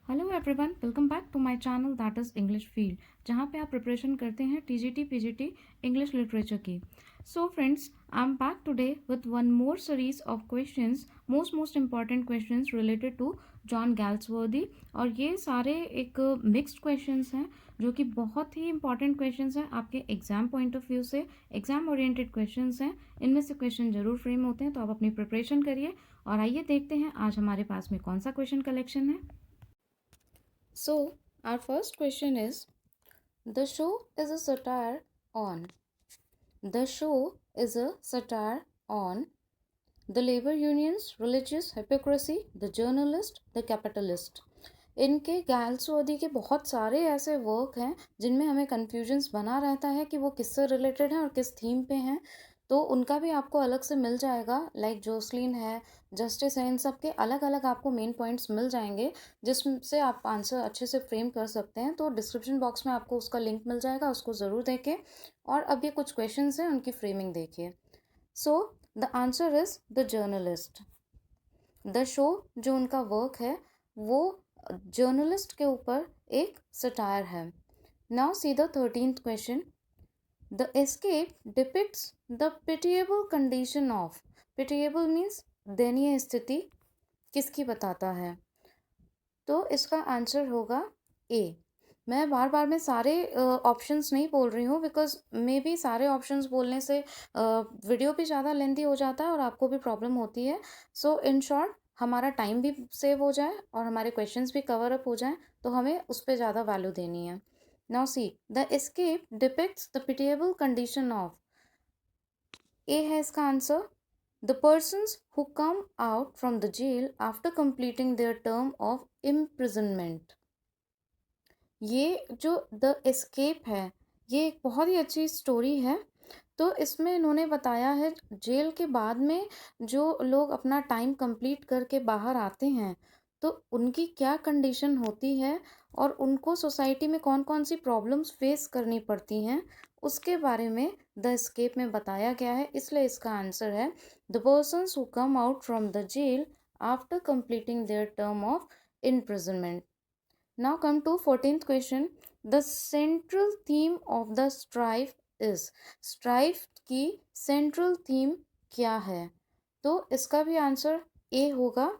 Hello everyone, welcome back to my channel that is English field, जहाँ पे आप preparation करते हैं टीजीटी पीजीटी इंग्लिश लिटरेचर की। So friends, I am back today with one more series of questions, most important questions related to John Galsworthy. और ये सारे एक मिक्स्ड क्वेश्चंस हैं जो कि बहुत ही इंपॉर्टेंट क्वेश्चंस हैं आपके एग्जाम पॉइंट ऑफ व्यू से। एग्जाम ओरिएंटेड क्वेश्चंस हैं, इनमें से क्वेश्चन जरूर फ्रेम होते हैं, तो आप अपनी प्रिपरेशन करिए। और आइए देखते हैं आज हमारे पास में कौन सा क्वेश्चन कलेक्शन है। So, our first question is, the show is a satire on. The show is a satire on the labor unions, religious hypocrisy, the journalist, the capitalist. इनके गैल्सवर्दी के बहुत सारे ऐसे वर्क हैं जिनमें हमें कन्फ्यूजन्स बना रहता है कि वो किससे रिलेटेड हैं और किस थीम पे हैं। तो उनका भी आपको अलग से मिल जाएगा, लाइक जोसलिन है, जस्टिस है, इन सब के अलग अलग आपको मेन पॉइंट्स मिल जाएंगे जिससे आप आंसर अच्छे से फ्रेम कर सकते हैं। तो डिस्क्रिप्शन बॉक्स में आपको उसका लिंक मिल जाएगा, उसको ज़रूर देखें। और अब ये कुछ क्वेश्चंस हैं, उनकी फ्रेमिंग देखिए। सो the answer is the journalist. The show जो उनका वर्क है वो जर्नलिस्ट के ऊपर एक सटायर है। Now see the 13th question. The escape depicts the pitiable condition of. Pitiable means दयनीय स्थिति किसकी बताता है? तो इसका आंसर होगा ए। मैं बार बार में सारे ऑप्शंस नहीं बोल रही हूँ, बिकॉज मे बी सारे ऑप्शंस बोलने से वीडियो भी ज़्यादा लेंथी हो जाता है और आपको भी प्रॉब्लम होती है। सो इन शॉर्ट, हमारा टाइम भी सेव हो जाए और हमारे क्वेश्चंस भी कवर अप हो जाएं, तो हमें उस पर ज़्यादा वैल्यू देनी है। Now see the escape depicts the pitiable condition of. A है इसका answer. The persons who come out from the jail after completing their term of imprisonment. ये जो द एस्केप है, ये एक बहुत ही अच्छी स्टोरी है। तो इसमें इन्होंने बताया है जेल के बाद में जो लोग अपना टाइम कंप्लीट करके बाहर आते हैं तो उनकी क्या कंडीशन होती है और उनको सोसाइटी में कौन कौन सी प्रॉब्लम्स फेस करनी पड़ती हैं, उसके बारे में द एस्केप में बताया गया है। इसलिए इसका आंसर है the persons who come out from the jail after completing their term of imprisonment. Now come to 14th question. The central theme of the strife is. strife की central theme क्या है? तो इसका भी आंसर ए होगा।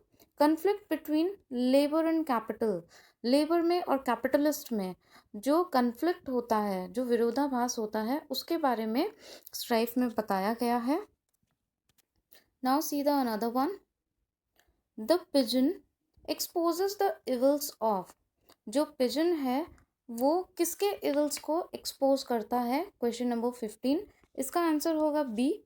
conflict between labor and capital. Labour में और capitalist में जो कन्फ्लिक्ट होता है, जो विरोधाभास होता है, उसके बारे में स्ट्राइफ में बताया गया है। Now see the another one. The pigeon exposes the evils of. जो पिजन है वो किसके इवल्स को एक्सपोज करता है? Question number 15। इसका आंसर होगा B,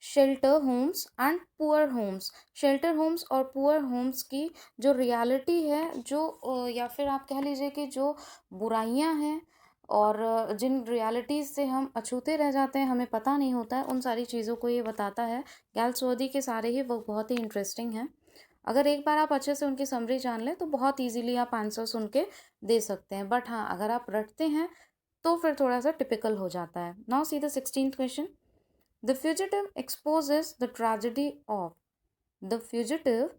shelter homes and poor homes. Shelter homes और पुअर होम्स की जो रियलिटी है, जो या फिर आप कह लीजिए कि जो बुराइयां हैं और जिन रियलिटीज़ से हम अछूते रह जाते हैं, हमें पता नहीं होता है, उन सारी चीज़ों को ये बताता है। गैल्सवर्दी के सारे ही वो बहुत ही इंटरेस्टिंग हैं। अगर एक बार आप अच्छे से उनकी समरी जान लें तो बहुत इजीली आप आंसर सुन के दे सकते हैं। बट हाँ, अगर आप रटते हैं तो फिर थोड़ा सा टिपिकल हो जाता है। Now see the 16th question. The fugitive exposes the tragedy of. The fugitive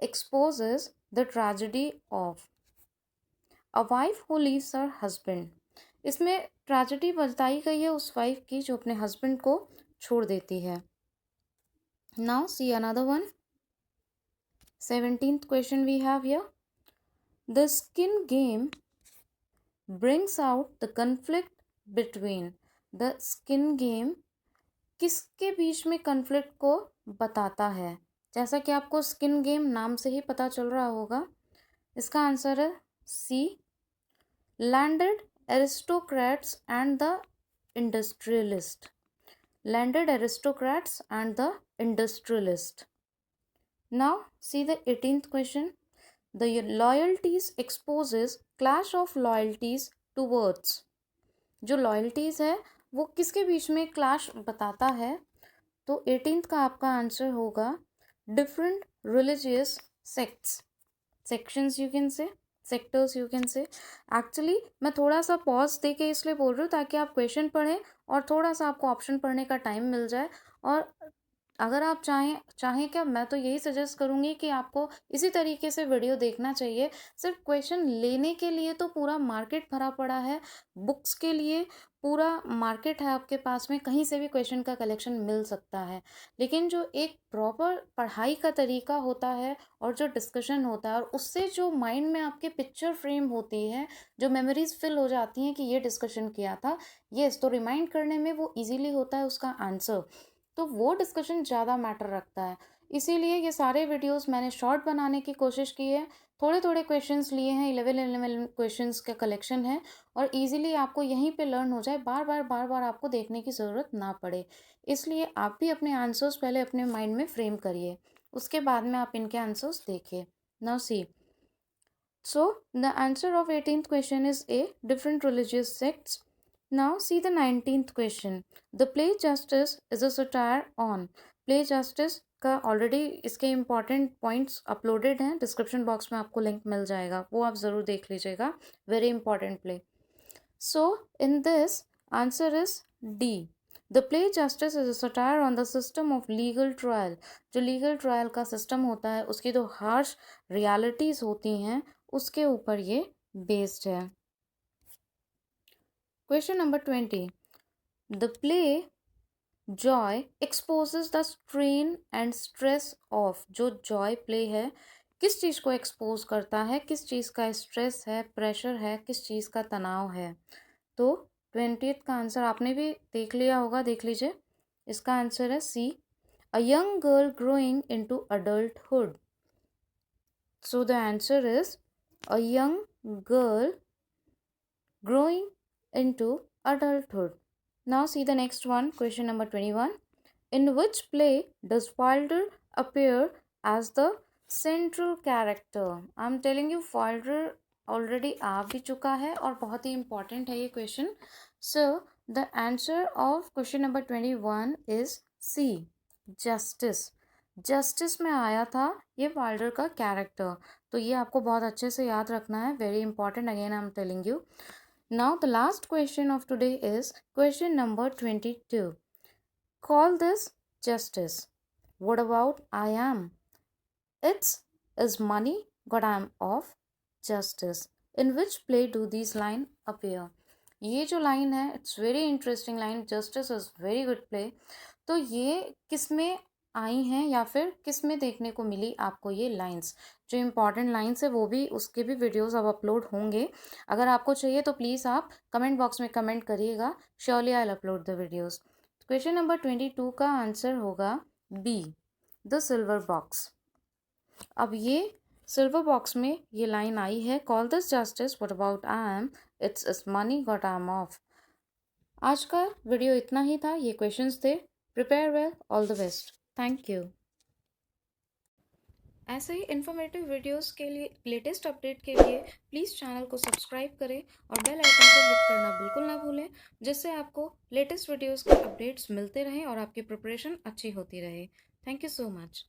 exposes the tragedy of a wife who leaves her husband. इसमें ट्रेजेडी बताई गई है उस वाइफ की जो अपने हस्बैंड को छोड़ देती है। Now see another one. 17th question we have here. The skin game brings out the conflict between. The skin game किसके बीच में कन्फ्लिक्ट को बताता है? जैसा कि आपको स्किन गेम नाम से ही पता चल रहा होगा, इसका आंसर है C, landed aristocrats and the industrialist. Landed aristocrats and the industrialist. Now see the 18th question. The loyalties exposes clash of loyalties towards. जो loyalties है वो किसके बीच में clash बताता है? तो 18th का आपका आंसर होगा different religious sects. Sections you can say, sectors you can say. Actually मैं थोड़ा सा पॉज दे के इसलिए बोल रही हूँ ताकि आप क्वेश्चन पढ़ें और थोड़ा सा आपको ऑप्शन पढ़ने का टाइम मिल जाए और अगर आप चाहें क्या, मैं तो यही सजेस्ट करूँगी कि आपको इसी तरीके से वीडियो देखना चाहिए। सिर्फ क्वेश्चन लेने के लिए तो पूरा मार्केट भरा पड़ा है, बुक्स के लिए पूरा मार्केट है आपके पास में, कहीं से भी क्वेश्चन का कलेक्शन मिल सकता है। लेकिन जो एक प्रॉपर पढ़ाई का तरीका होता है और जो डिस्कशन होता है और उससे जो माइंड में आपके पिक्चर फ्रेम होती है, जो मेमोरीज फिल हो जाती हैं कि ये डिस्कशन किया था, यस, तो रिमाइंड करने में वो इजीली होता है उसका आंसर। तो वो डिस्कशन ज़्यादा मैटर रखता है। इसीलिए ये सारे वीडियोस मैंने शॉर्ट बनाने की कोशिश की है। थोड़े थोड़े क्वेश्चंस लिए हैं, 11 क्वेश्चंस का कलेक्शन है, और इजीली आपको यहीं पे लर्न हो जाए, बार बार आपको देखने की ज़रूरत ना पड़े। इसलिए आप भी अपने आंसर्स पहले अपने माइंड में फ्रेम करिए, उसके बाद में आप इनके आंसर्स देखिए। Now see, so the answer of 18th question is A, different religious sects. Now see the 19th question. The play Justice is a satire on. Play Justice का ऑलरेडी इसके इम्पॉर्टेंट पॉइंट्स अपलोडेड हैं, description box में आपको link मिल जाएगा, वो आप ज़रूर देख लीजिएगा। Very important play. So in this answer is D. The play justice is a satire on the system of legal trial. जो लीगल ट्रायल का सिस्टम होता है, उसकी जो हार्श रियलिटीज़ होती हैं, उसके ऊपर ये बेस्ड है। Question number 20। The play Joy exposes the strain and stress of. जो जॉय प्ले है, किस चीज़ को एक्सपोज करता है, किस चीज़ का स्ट्रेस है, प्रेशर है, किस चीज़ का तनाव है। तो 20th का आंसर आपने भी देख लिया होगा, देख लीजिए। इसका आंसर है C, a young girl growing into adulthood. So the answer is a young girl growing into adulthood. Now see the next one, question number 21. In which play does Wilder appear as the central character? I'm telling you, Wilder already आ भी चुका है और बहुत ही important है ये question. So the answer of question number 21 is C, Justice. Justice में आया था ये वाइल्डर का कैरेक्टर, तो ये आपको बहुत अच्छे से याद रखना है, very important, again I am telling you. Now the last question of today is question number 22. Call this justice. What about I am? It's is money got I am of justice. In which play do these lines appear? ये जो line है, it's very interesting line, justice is very good play. तो ये किस में आई हैं या फिर किस में देखने को मिली आपको ये लाइंस? जो इम्पॉर्टेंट लाइंस है वो भी, उसके भी वीडियोस अब अपलोड होंगे। अगर आपको चाहिए तो प्लीज़ आप कमेंट बॉक्स में कमेंट करिएगा, surely I will upload the videos. Question number 22 का आंसर होगा बी, द सिल्वर बॉक्स। अब ये सिल्वर बॉक्स में ये लाइन आई है, call this justice what about I am, it's is money got I am of. आज का वीडियो इतना ही था, ये क्वेश्चंस थे। Prepare well, all the best, thank you. ऐसे ही इन्फॉर्मेटिव वीडियोस के लिए, लेटेस्ट अपडेट के लिए प्लीज़ चैनल को सब्सक्राइब करें और बेल आइकन को हिट करना बिल्कुल ना भूलें, जिससे आपको लेटेस्ट वीडियोस के अपडेट्स मिलते रहें और आपकी प्रिपरेशन अच्छी होती रहे। Thank you so much.